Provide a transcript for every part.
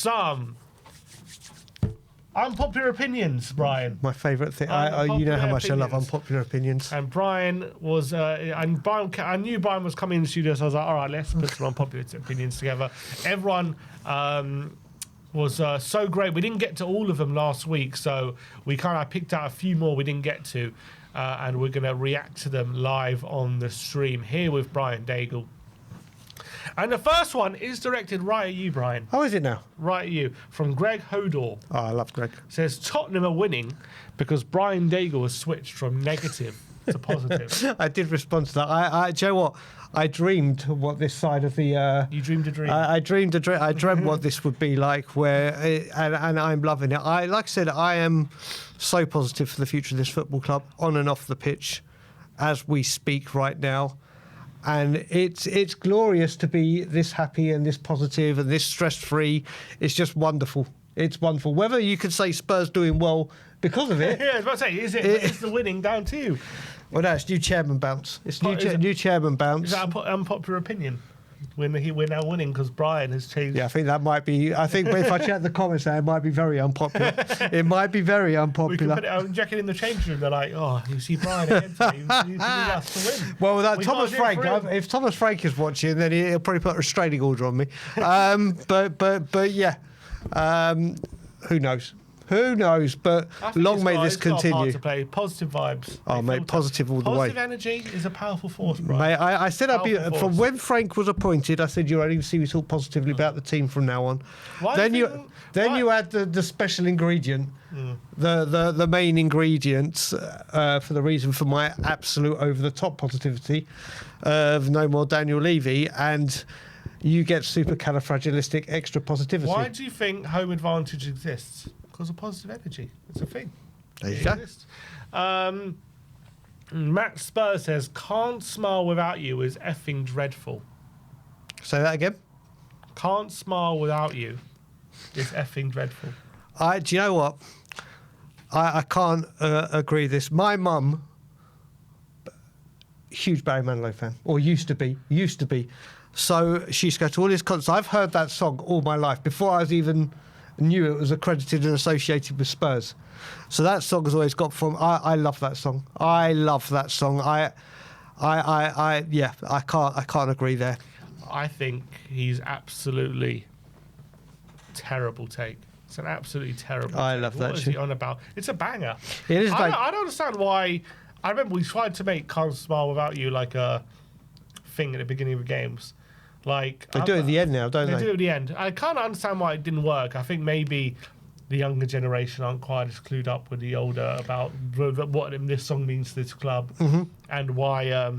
some unpopular opinions, Brian. My favourite thing. You know how much I love unpopular opinions. And Brian was, I knew Brian was coming in the studio, so I was like, all right, let's put some unpopular opinions together. Everyone was so great. We didn't get to all of them last week, so we kind of picked out a few more we didn't get to, and we're going to react to them live on the stream here with Brian Daigle. And the first one is directed right at you, Brian. Oh, is it now? Right at you. From Greg Hodor. Oh, I love Greg. Says, Tottenham are winning because Brian Daigle has switched from negative to positive. I did respond to that. Do you know what? I dreamed what this side of the... You dreamed a dream. I dreamed what this would be like, and I'm loving it. Like I said, I am so positive for the future of this football club, on and off the pitch, as we speak right now. And it's glorious to be this happy and this positive and this stress-free. It's just wonderful. It's wonderful. Whether you could say Spurs doing well because of it... Yeah, I was about to say, is the winning down to you? Well, no, it's new chairman bounce. It's new chairman bounce. Is that an unpopular opinion? We're now winning because Brian has changed. Yeah, I think that might be... I think if I check the comments there, it might be very unpopular. It might be very unpopular. We can put it out and jack it in the change room. They're like, oh, you see Brian against me. You need us to win. Well, Thomas Frank, if Thomas Frank is watching, then he'll probably put a restraining order on me. But yeah, who knows? Who knows? But long may this continue. Hard to play. Positive vibes. Oh, mate, positive all the way. Positive energy is a powerful force, Brian. Mate, I said I'd be... From when Frank was appointed, I said you'll only see me talk positively about the team from now on. Then you add the special ingredient, the main ingredients for the reason for my absolute over-the-top positivity of no more Daniel Levy, and you get supercalifragilistic extra positivity. Why do you think home advantage exists? Because of positive energy. It's a thing. There you go. Matt Spurs says, can't smile without you is effing dreadful. Say that again. Can't smile without you is effing dreadful. Do you know what? I can't agree with this. My mum, huge Barry Manilow fan, or used to be. So she used to go to all his concerts. I've heard that song all my life before I was even... knew it was accredited and associated with Spurs. So that song has always got from... I love that song. I love that song. I can't agree there. I think he's absolutely terrible take. It's an absolutely terrible I take. love that. What is he on about? It's a banger. It is. I don't understand why... I remember we tried to make Can't Smile Without You like a thing at the beginning of the games. Like they do it at the end now, don't they? They do it at the end. I can't understand why it didn't work. I think maybe the younger generation aren't quite as clued up with the older about what this song means to this club and why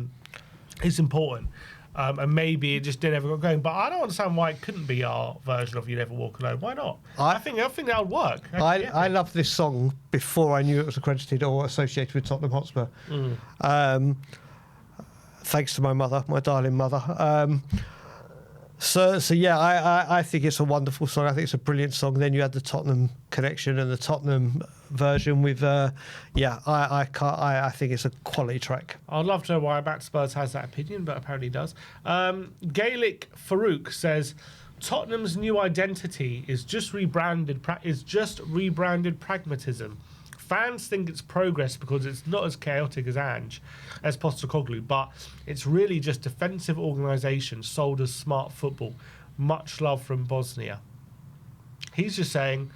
it's important. And maybe it just didn't ever get going. But I don't understand why it couldn't be our version of You Never Walk Alone. Why not? I think that would work. I love this song before I knew it was accredited or associated with Tottenham Hotspur. Thanks to my mother, my darling mother. So yeah, I think it's a wonderful song. I think it's a brilliant song. Then you had the Tottenham connection and the Tottenham version with, I think it's a quality track. I'd love to know why Matt Spurs has that opinion, but apparently he does. Gaelic Farouk says Tottenham's new identity is just rebranded pragmatism. Fans think it's progress because it's not as chaotic as Postecoglou, but it's really just defensive organisation sold as smart football. Much love from Bosnia. He's just saying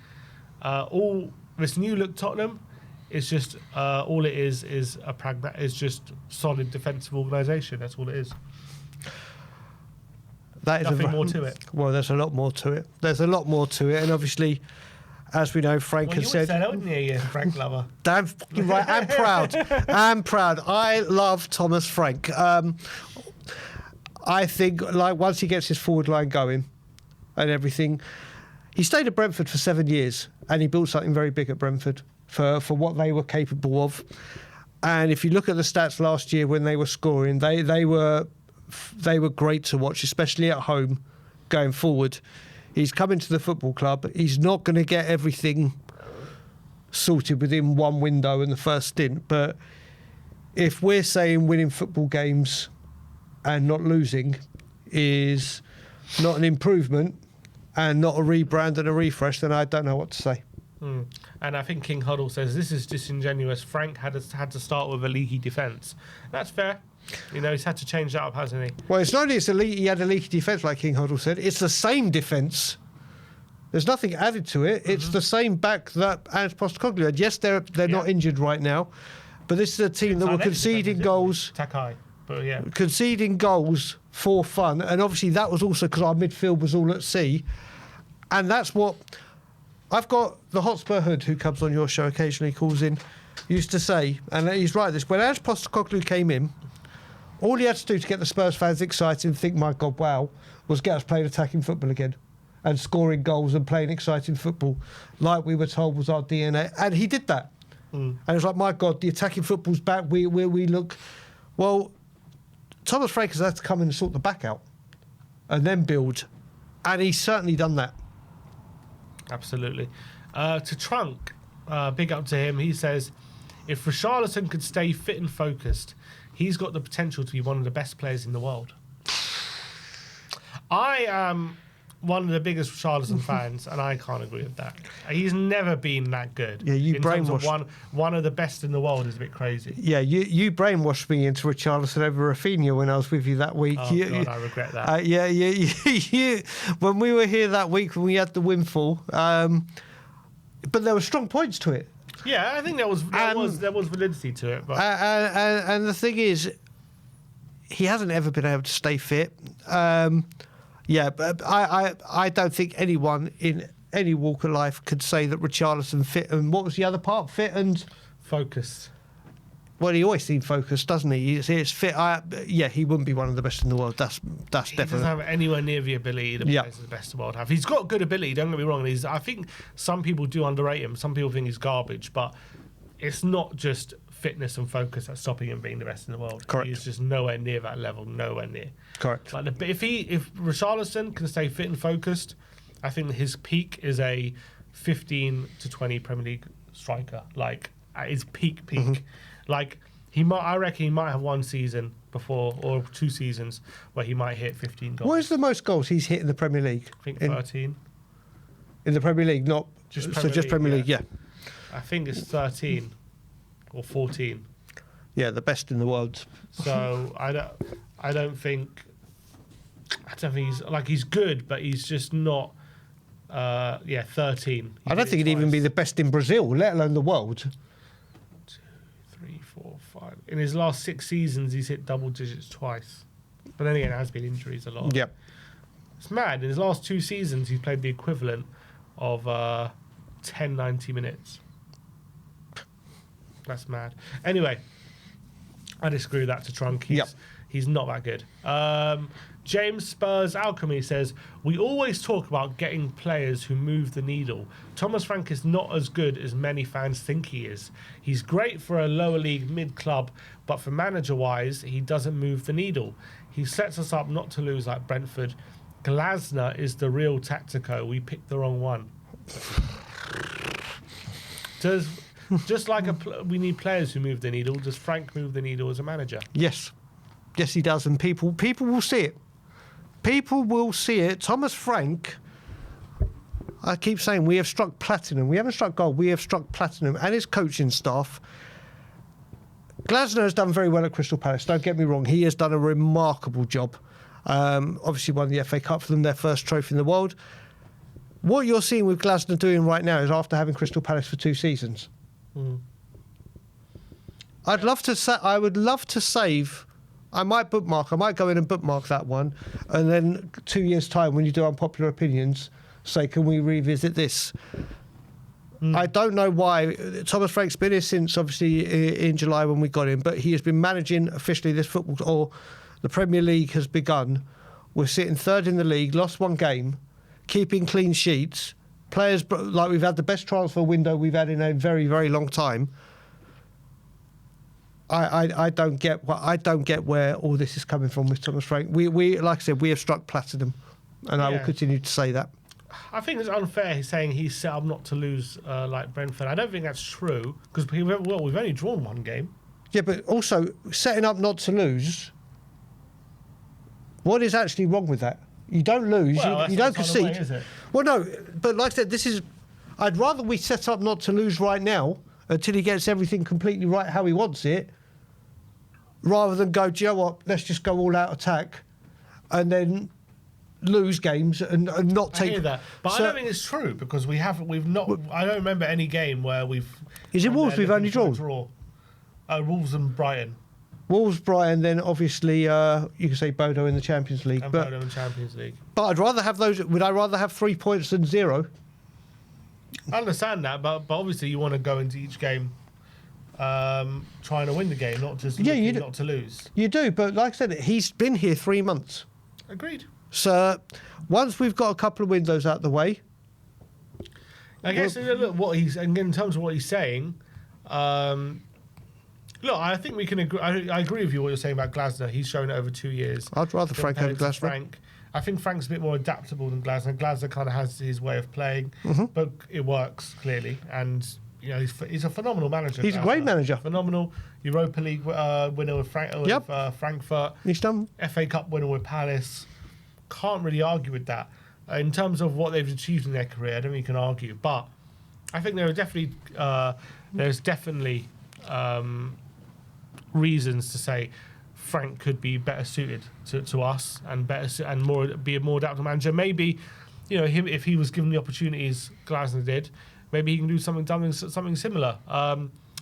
all this new look Tottenham is just all it is just solid defensive organisation. That's all it is. That is nothing more to it. Well, there's a lot more to it. And obviously, as we know, Frank has said... you Frank lover. Damn fucking right. I'm proud. I love Thomas Frank. I think, like, once he gets his forward line going and everything... He stayed at Brentford for 7 years and he built something very big at Brentford for what they were capable of. And if you look at the stats last year when they were scoring, they were great to watch, especially at home going forward. He's coming to the football club. He's not going to get everything sorted within one window in the first stint. But if we're saying winning football games and not losing is not an improvement, and not a rebrand and a refresh, then I don't know what to say. And I think King Huddle says this is disingenuous. Frank had to start with a leaky defence. That's fair. You know, he's had to change that up, hasn't he? Well, it's not only he had a leaky defence, like King Huddle said. It's the same defence. There's nothing added to it. It's the same back that Ange Postecoglou had. Yes, they're not injured right now, but this is a team that were conceding goals. Takai, but yeah, conceding goals for fun, and obviously that was also because our midfield was all at sea, and that's what. I've got the Hotspur Hood, who comes on your show occasionally, calls in, used to say, and he's right, this, when Ange Postecoglou came in, all he had to do to get the Spurs fans excited and think, my God, wow, was get us playing attacking football again and scoring goals and playing exciting football like we were told was our DNA. And he did that. And it's like, my God, the attacking football's back. We look... Well, Thomas Frank has had to come in and sort the back out and then build. And he's certainly done that. Absolutely. To Trunk, big up to him. He says, if Richarlison could stay fit and focused, he's got the potential to be one of the best players in the world. I am one of the biggest Richarlison fans, and I can't agree with that. He's never been that good. Yeah, you brainwashed. One of the best in the world is a bit crazy. Yeah, you brainwashed me into Richarlison over Rafinha when I was with you that week. Oh, God, I regret that. You, when we were here that week when we had the windfall, but there were strong points to it. Yeah, I think there was validity to it. But and the thing is, he hasn't ever been able to stay fit. Yeah, but I don't think anyone in any walk of life could say that Richarlison fit. And what was the other part? Fit and focused. Well, he always seemed focused, doesn't he? He's fit. Yeah, he wouldn't be one of the best in the world. That's definitely. He doesn't have anywhere near the ability the players of the best in the world have. He's got good ability. Don't get me wrong. I think some people do underrate him. Some people think he's garbage, but it's not just fitness and focus that's stopping him being the best in the world. Correct. He's just nowhere near that level. Nowhere near. Correct. Like if Richarlison can stay fit and focused, I think his peak is a 15 to 20 Premier League striker. Like at his peak. Like I reckon he might have one season before or 2 seasons where he might hit 15 goals. What is the most goals he's hit in the Premier League? I think 13. In the Premier League, not just Premier League. Yeah. I think it's 13 or 14. Yeah, the best in the world. So I don't think he's good, but he's just not. 13. I don't think he'd even be the best in Brazil, let alone the world. 2, 3, 4, 5. In his last 6 seasons, he's hit double digits twice. But then again, there has been injuries a lot. Yep. It's mad. In his last 2 seasons, he's played the equivalent of 10 90 minutes. That's mad. Anyway, I disagree with that to Trunk. He's not that good. James Spurs Alchemy says, we always talk about getting players who move the needle. Thomas Frank is not as good as many fans think he is. He's great for a lower league mid-club, but for manager-wise, he doesn't move the needle. He sets us up not to lose like Brentford. Glasner is the real tactico. We picked the wrong one. Just like we need players who move the needle, does Frank move the needle as a manager? Yes, he does, and people will see it. People will see it. Thomas Frank, I keep saying we have struck platinum. We haven't struck gold. We have struck platinum, and his coaching staff. Glasner has done very well at Crystal Palace. Don't get me wrong; he has done a remarkable job. Obviously, won the FA Cup for them, their first trophy in the world. What you're seeing with Glasner doing right now is after having Crystal Palace for 2 seasons. I would love to save. I might go in and bookmark that one, and then 2 years' time, when you do unpopular opinions, say, can we revisit this? I don't know why. Thomas Frank's been here since, obviously, in July when we got him, but he has been managing officially this football, or the Premier League has begun. We're sitting 3rd in the league, lost 1 game, keeping clean sheets. Players, like we've had the best transfer window we've had in a very, very long time. I don't get where all this is coming from with Thomas Frank. We like I said, we have struck platinum, and I will continue to say that. I think it's unfair. He's saying he's set up not to lose like Brentford. I don't think that's true because we've only drawn 1 game. Yeah, but also setting up not to lose. What is actually wrong with that? You don't lose. Well, you don't concede. Well, no, but like I said, this is. I'd rather we set up not to lose right now until he gets everything completely right how he wants it, rather than go, do you know what? Let's just go all out attack, and then lose games and not take. I hear that, but I don't think it's true because we've not. I don't remember any game where we've. Is it Wolves we've only drawn? Wolves and Brighton. Wolves, Brighton, then obviously you can say Bodo in the Champions League. And Bodo in the Champions League. But I'd rather have those. Would I rather have 3 points than 0? I understand that, but obviously you want to go into each game trying to win the game, not just not to lose. You do, but like I said, he's been here 3 months. Agreed. So once we've got a couple of windows out the way, I guess look what he's and in terms of what he's saying. Look, I think we can agree. I agree with you what you're saying about Glasner. He's shown it over 2 years. I'd rather Frank over Glasner. I think Frank's a bit more adaptable than Glasner. Glasner kind of has his way of playing, but it works clearly. And he's a phenomenal manager. He's a great manager. Phenomenal Europa League winner with Frankfurt. He's done. FA Cup winner with Palace. Can't really argue with that. In terms of what they've achieved in their career, I don't think you can argue. But I think there's definitely reasons to say Frank could be better suited to us and be a more adaptable manager. Maybe, if he was given the opportunities Glasner did, maybe he can do something similar.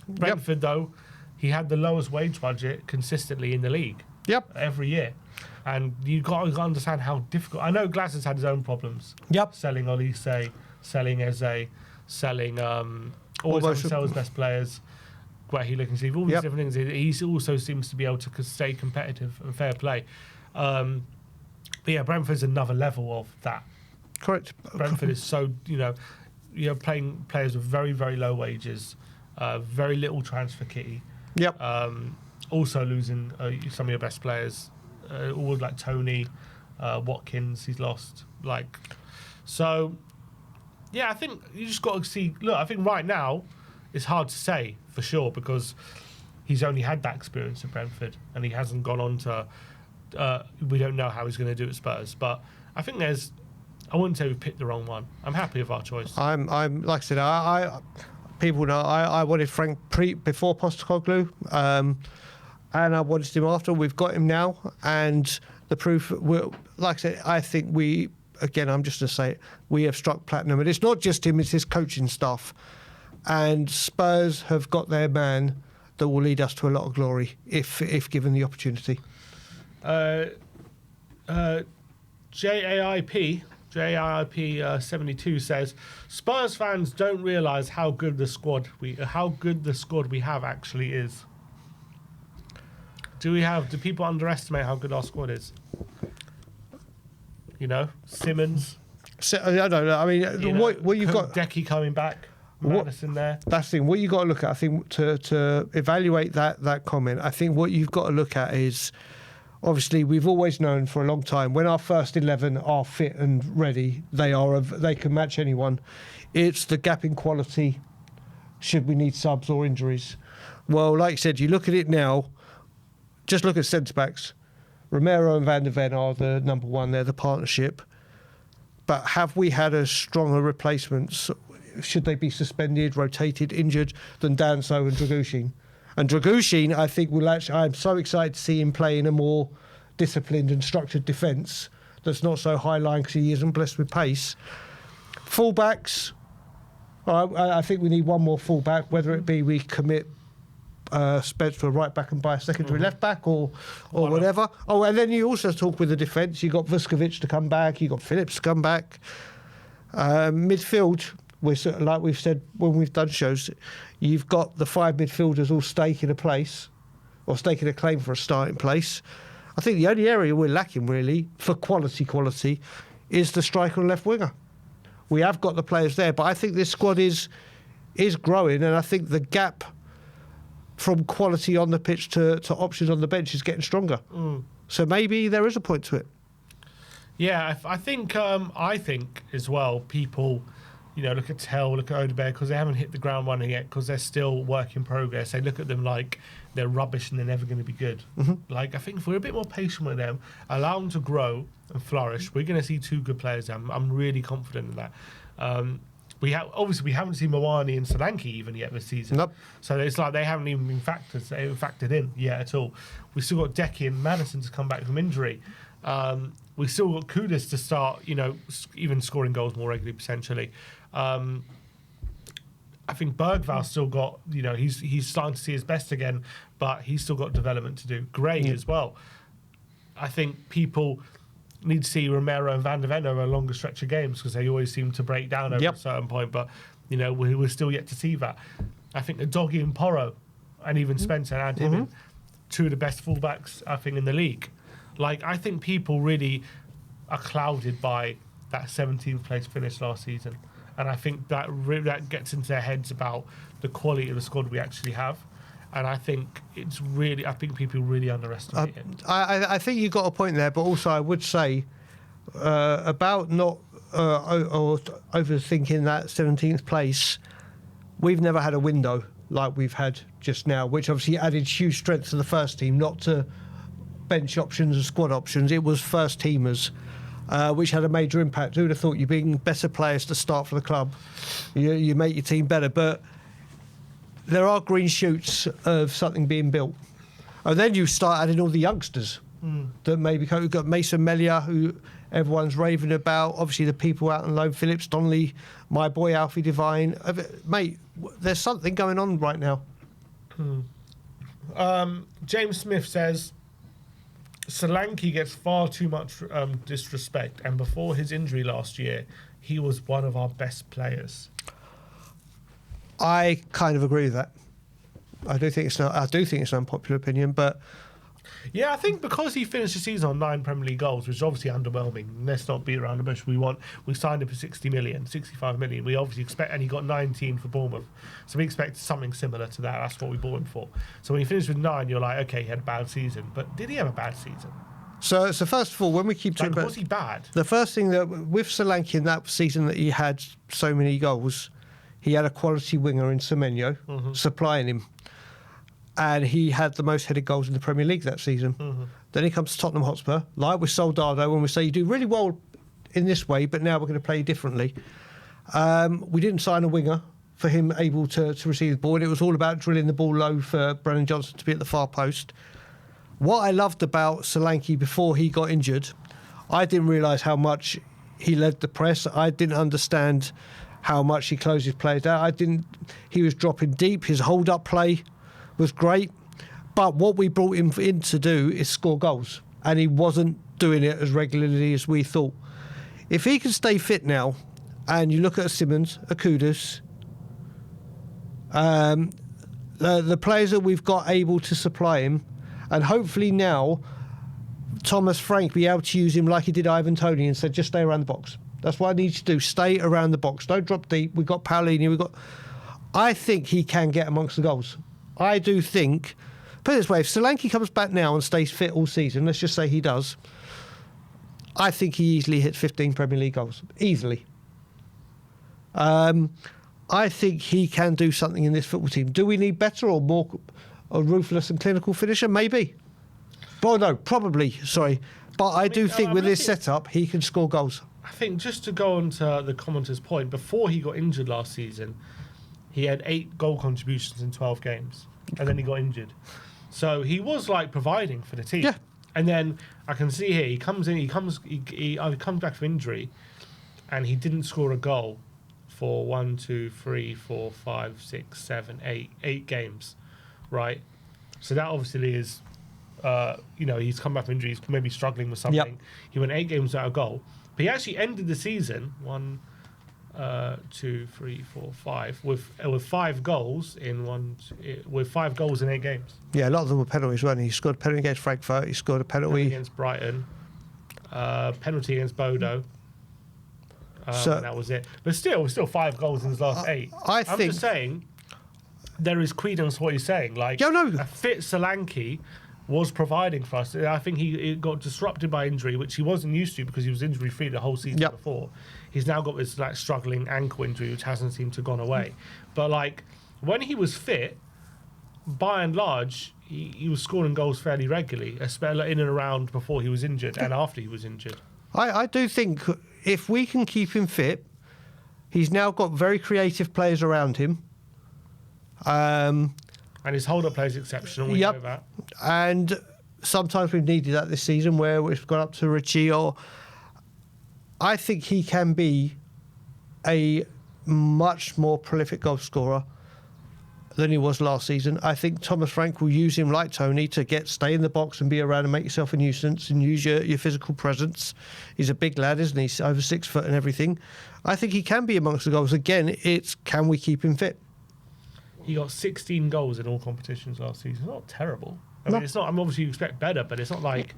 Brentford, though, he had the lowest wage budget consistently in the league. Yep. Every year. And you've got to understand how difficult. I know Glasner's had his own problems. Yep. Selling Olise, selling Eze, selling always having to sell his best players. Where he looking to see all these different things. He also seems to be able to stay competitive and fair play. But yeah, Brentford's another level of that. Correct. Brentford is so you're playing players with very, very low wages, very little transfer kitty. Yep. Also losing some of your best players, all like Tony, Watkins. He's lost. So yeah, I think you just got to see. Look, I think right now it's hard to say for sure because he's only had that experience at Brentford and he hasn't gone on to. We don't know how he's going to do at Spurs, but I think I wouldn't say we picked the wrong one. I'm happy with our choice. I'm like I said, people know I wanted Frank before Postecoglou, and I wanted him after. We've got him now, and the proof. Like I said, I think I'm just going to say it, we have struck platinum, and it's not just him; it's his coaching staff. And Spurs have got their man that will lead us to a lot of glory if given the opportunity. JAIP 72 says Spurs fans don't realise how good the squad we have actually is. Do people underestimate how good our squad is? Simmons. I don't know. I mean, what you've got. Decky coming back. Madison there. That's the thing. What you got to look at, I think, to evaluate that comment, I think what you've got to look at is, obviously, we've always known for a long time when our first 11 are fit and ready, they can match anyone. It's the gap in quality. Should we need subs or injuries? Well, like I said, you look at it now. Just look at centre backs. Romero and Van der Ven are the number one. They're the partnership. But have we had a stronger replacements? Should they be suspended, rotated, injured than Danso and Dragushin? And Dragushin, I think, I'm so excited to see him play in a more disciplined and structured defence that's not so high line because he isn't blessed with pace. Fullbacks, I think we need one more fullback, whether it be we commit Spence for a right back and buy a secondary left back or whatever. Oh, and then you also talk with the defence. You've got Vuskovic to come back. You've got Phillips to come back. Midfield, like we've said when we've done shows, you've got the 5 midfielders all staking a place or staking a claim for a starting place. I think the only area we're lacking really for quality is the striker and left winger. We have got the players there, but I think this squad is growing, and I think the gap from quality on the pitch to options on the bench is getting stronger. So maybe there is a point to it. Yeah, I think as well, people, look at Tell, look at Odegaard, because they haven't hit the ground running yet, because they're still work in progress. They look at them like they're rubbish and they're never going to be good. Like, I think if we're a bit more patient with them, allow them to grow and flourish, we're going to see 2 good players. I'm really confident in that. We haven't seen Mawani and Solanke even yet this season. Nope. So it's like they haven't even been factored in yet at all. We still got Decky and Madison to come back from injury. We still got Kudus to start, even scoring goals more regularly potentially. I think Bergval's still got, he's starting to see his best again, but he's still got development to do. Gray as well. I think people need to see Romero and Van de Ven over a longer stretch of games, because they always seem to break down over a certain point, but we're still yet to see that. I think the Doggy and Porro and even Spencer and Hibbin, 2 of the best fullbacks I think in the league. Like, I think people really are clouded by that 17th place finish last season, and I think that gets into their heads about the quality of the squad we actually have. And I think people really underestimate it. I think you got a point there, but also I would say about not or overthinking that 17th place. We've never had a window like we've had just now, which obviously added huge strength to the first team, not to bench options and squad options. It was first teamers, which had a major impact. Who would have thought you being better players to start for the club, you make your team better, but there are green shoots of something being built. And then you start adding all the youngsters that maybe we've got Mason Melia, who everyone's raving about. Obviously, the people out on loan, Phillips Donnelly, my boy Alfie Devine. Mate, there's something going on right now. James Smith says, Solanke gets far too much disrespect, and before his injury last year, he was one of our best players. I kind of agree with that. I do think it's an unpopular opinion, but yeah, I think because he finished the season on 9 Premier League goals, which is obviously underwhelming. Let's not beat around the bush. We signed him for 65 million. We obviously expect, and he got 19 for Bournemouth, so we expect something similar to that. That's what we bought him for. So when he finished with 9, you're like, okay, he had a bad season, but did he have a bad season? So first of all, when we keep talking about, was he bad? The first thing that with Solanke in that season that he had so many goals, he had a quality winger in Semenyo supplying him. And he had the most headed goals in the Premier League that season. Then he comes to Tottenham Hotspur, like with Soldado, when we say you do really well in this way, but now we're going to play differently. We didn't sign a winger for him able to receive the ball. And it was all about drilling the ball low for Brennan Johnson to be at the far post. What I loved about Solanke before he got injured, I didn't realise how much he led the press. I didn't understand how much he closed his players out. He was dropping deep. His hold-up play was great. But what we brought him in to do is score goals. And he wasn't doing it as regularly as we thought. If he can stay fit now, and you look at a Simmons, a Kudus, the players that we've got able to supply him, and hopefully now Thomas Frank be able to use him like he did Ivan Toney and said, just stay around the box. That's what I need you to do. Stay around the box. Don't drop deep. We've got Paulinho. I think he can get amongst the goals. I do think, put it this way, if Solanke comes back now and stays fit all season, let's just say he does, I think he easily hits 15 Premier League goals. Easily. I think he can do something in this football team. Do we need better or more a ruthless and clinical finisher? Maybe. Well, no, probably. Sorry. But I do think with this setup, he can score goals. I think just to go on to the commenter's point, before he got injured last season, he had 8 goal contributions in 12 games. And then he got injured. So he was like providing for the team. Yeah. And then I can see here, he comes back from injury and he didn't score a goal for 1, 2, 3, 4, 5, 6, 7, 8 games. Right? So that obviously is, he's come back from injury, he's maybe struggling with something. Yep. He went 8 games without a goal. But he actually ended the season 1, 2, 3, 4, 5 with 5 goals in 5 goals in 8 games. Yeah, a lot of them were penalties, weren't he? He scored a penalty against Frankfurt. He scored a penalty against Brighton. Penalty against Bodo. And that was it. But still 5 goals in his last 8. I'm just saying, there is credence to what he's saying. Like, a fit Solanke was providing for us. I think he got disrupted by injury, which he wasn't used to because he was injury-free the whole season before. He's now got this like struggling ankle injury, which hasn't seemed to have gone away. But like when he was fit, by and large, he was scoring goals fairly regularly, especially in and around before he was injured and after he was injured. I do think if we can keep him fit, he's now got very creative players around him. And his hold-up play is exceptional. We know that. And sometimes we've needed that this season where we've gone up to Richie. Or I think he can be a much more prolific goal scorer than he was last season. I think Thomas Frank will use him like Tony to stay in the box and be around and make yourself a nuisance and use your physical presence. He's a big lad, isn't he? He's over 6 foot and everything. I think he can be amongst the goals. Again, it's can we keep him fit? He got 16 goals in all competitions last season. It's not terrible. I mean, it's not. I'm obviously you expect better, but it's not like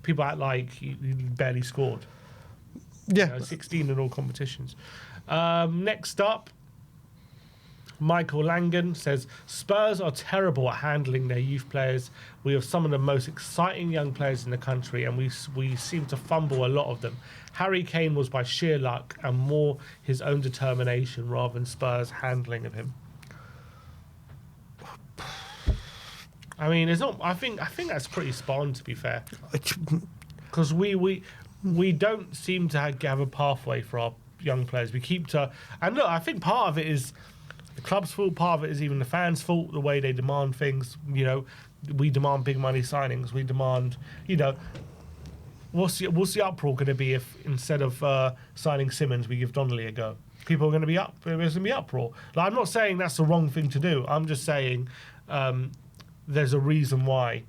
people act like he barely scored. Yeah, 16 in all competitions. Next up, Michael Langan says, Spurs are terrible at handling their youth players. We have some of the most exciting young players in the country, and we seem to fumble a lot of them. Harry Kane was by sheer luck and more his own determination rather than Spurs' handling of him. I mean, it's not. I think that's pretty spot on, to be fair, because we don't seem to have a pathway for our young players. We keep to, and look, I think part of it is the club's fault. Part of it is even the fans' fault. The way they demand things. We demand big money signings. We demand, what's the uproar going to be if instead of signing Simmons, we give Donnelly a go? People are going to be up. There's going to be uproar. Like, I'm not saying that's the wrong thing to do. I'm just saying. There's a reason why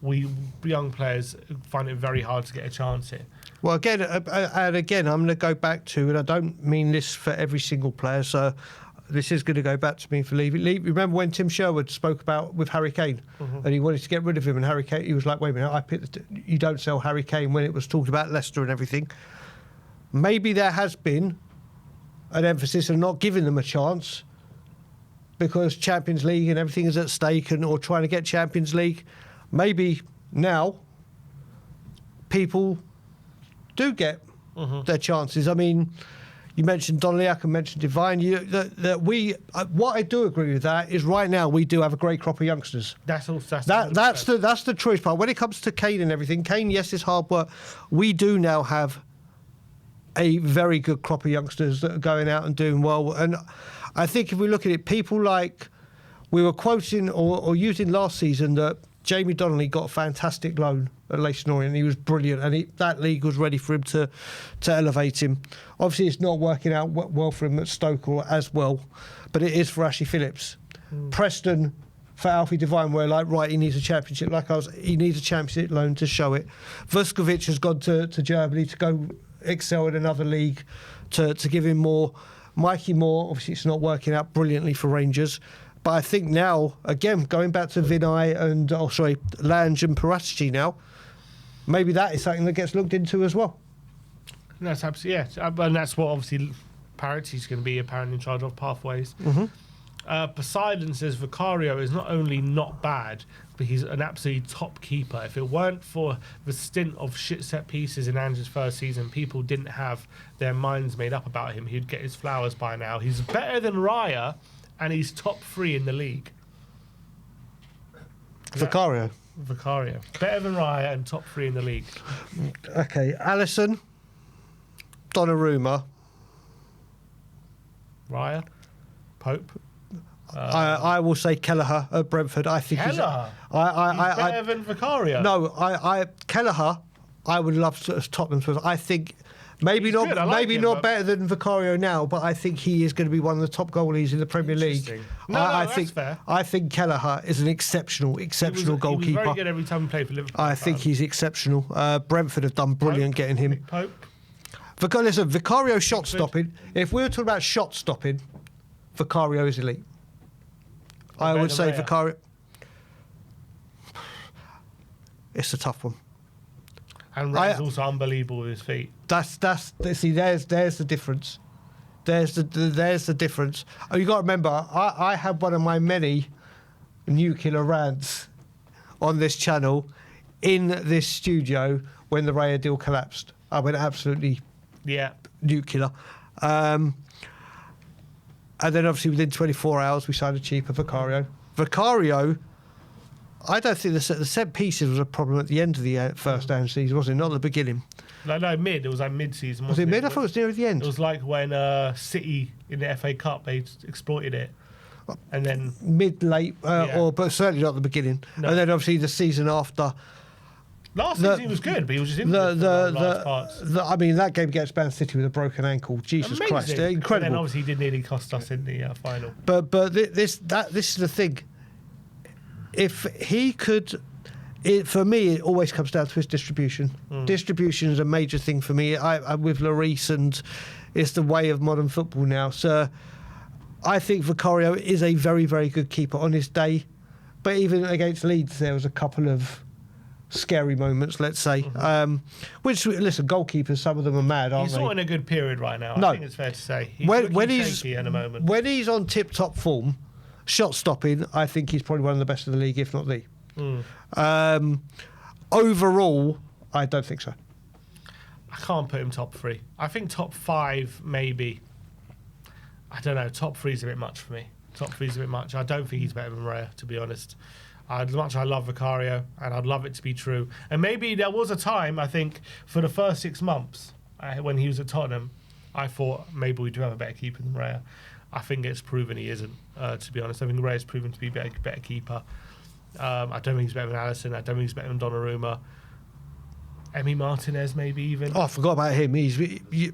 we young players find it very hard to get a chance here. Well, again, I'm going to go back to, and I don't mean this for every single player, so this is going to go back to me for Levy. Remember when Tim Sherwood spoke about with Harry Kane, and he wanted to get rid of him, and Harry Kane, he was like, wait a minute, you don't sell Harry Kane, when it was talked about Leicester and everything. Maybe there has been an emphasis on not giving them a chance, because Champions League and everything is at stake, or trying to get Champions League. Maybe now people do get their chances. I mean, you mentioned Donnelly, I can mention Divine. What I do agree with that is right now we do have a great crop of youngsters. That's the choice part. When it comes to Kane and everything, Kane, yes, it's hard work. We do now have a very good crop of youngsters that are going out and doing well. And I think if we look at it, people like we were quoting or using last season that Jamie Donnelly got a fantastic loan at Leyton Orient. He was brilliant, and that league was ready for him to elevate him. Obviously, it's not working out well for him at Stoke or as well, but it is for Ashley Phillips. Preston for Alfie Devine, where he needs a championship. He needs a championship loan to show it. Vuskovic has gone to Germany to go excel in another league to give him more. Mikey Moore, obviously it's not working out brilliantly for Rangers, but I think now, again, going back to Vinay and, Lange and Paratici now, maybe that is something that gets looked into as well. And that's absolutely, yeah. And that's what obviously Paratici's going to be apparently in charge of, pathways. Poseidon says Vicario is not only not bad, but he's an absolutely top keeper. If it weren't for the stint of shit set pieces in Ange's first season, people didn't have their minds made up about him. He'd get his flowers by now. He's better than Raya, and he's top 3 in the league. Vicario. Better than Raya and top 3 in the league. Okay, Alisson, Donnarumma. Raya? Pope? I will say Kelleher at Brentford. I think Kelleher? He's better than Vicario? No, Kelleher, I would love to as Tottenham's. I think maybe He's not good, I like him, not better than Vicario now, but I think he is going to be one of the top goalies in the Premier League. That's fair. I think Kelleher is an exceptional goalkeeper. He was very good every time he played for Liverpool. I think he's exceptional. Brentford have done brilliant getting him. Pope? Listen, Vicario shot stopping. If we were talking about shot stopping, Vicario is elite. I would say Vicario. It's a tough one. And Ray's also unbelievable with his feet. There's the difference. There's the difference. Oh, you got to remember, I had one of my many nuclear rants on this channel in this studio when the Raya deal collapsed. I went absolutely nuclear. And then obviously within 24 hours we signed a cheaper Vicario. Vicario, I don't think the set pieces was a problem at the end of the first down season, was it? Not at the beginning. No, mid. It was like mid-season. Was it mid? I thought it was near the end. It was like when City in the FA Cup, they exploited it. And then mid-late, but certainly not at the beginning. No. And then obviously the season after. Last season he was good, but he was just injured for large parts. I mean, that game against Man City with a broken ankle. Jesus Christ, incredible. And then obviously he did nearly cost us in the final. But this is the thing. If he could, for me, it always comes down to his distribution. Distribution is a major thing for me. I'm with Lloris, and it's the way of modern football now. So I think Vicario is a very, very good keeper on his day. But even against Leeds, there was a couple of scary moments, let's say. Which, listen, goalkeepers, some of them are mad, aren't they? He's not in a good period right now. No. I think it's fair to say. He's when shaky at a moment. When he's on tip-top form, shot stopping, I think he's probably one of the best of the league, if not the. Overall, I don't think so. I can't put him top 3. I think top 5, maybe. I don't know. Top 3 is a bit much for me. Top 3 is a bit much. I don't think he's better than Raya, to be honest. As much as I love Vicario, and I'd love it to be true. And maybe there was a time, I think, for the first 6 months, when he was at Tottenham, I thought maybe we do have a better keeper than Raya. I think it's proven he isn't, to be honest. I think Raya's proven to be a better keeper. I don't think he's better than Alisson. I don't think he's better than Donnarumma. Emi Martinez, maybe even. Oh, I forgot about him.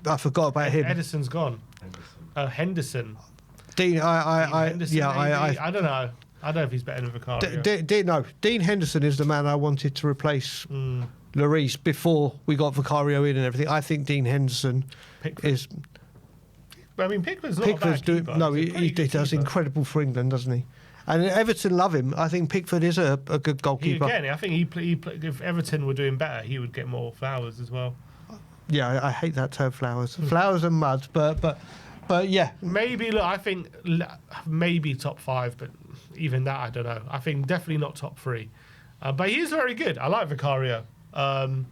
I forgot about him. Edison's gone. Henderson. Dean, Henderson, I don't know. I don't know if he's better than Vicario. No, Dean Henderson is the man I wanted to replace Lloris before we got Vicario in and everything. I think Dean Henderson is. I mean, Pickford's not a bad keeper. No, he does incredible for England, doesn't he? And Everton love him. I think Pickford is a good goalkeeper. I think he if Everton were doing better, he would get more flowers as well. Yeah, I hate that term, flowers. Flowers and mud, but yeah. Maybe, look, I think maybe top 5, but even that, I don't know. I think definitely not top 3. But he is very good. I like Vicario. I'm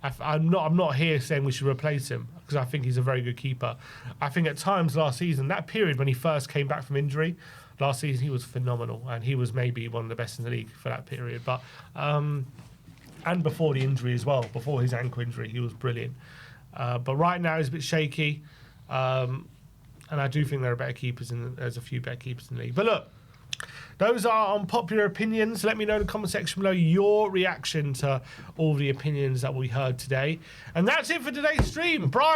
not here saying we should replace him, because I think he's a very good keeper. I think at times last season, that period when he first came back from injury, last season he was phenomenal, and he was maybe one of the best in the league for that period. But and before the injury as well, before his ankle injury, he was brilliant. But right now he's a bit shaky, and I do think there are better keepers, there's a few better keepers in the league. But look, those are unpopular opinions. Let me know in the comment section below your reaction to all the opinions that we heard today. And that's it for today's stream. Brian.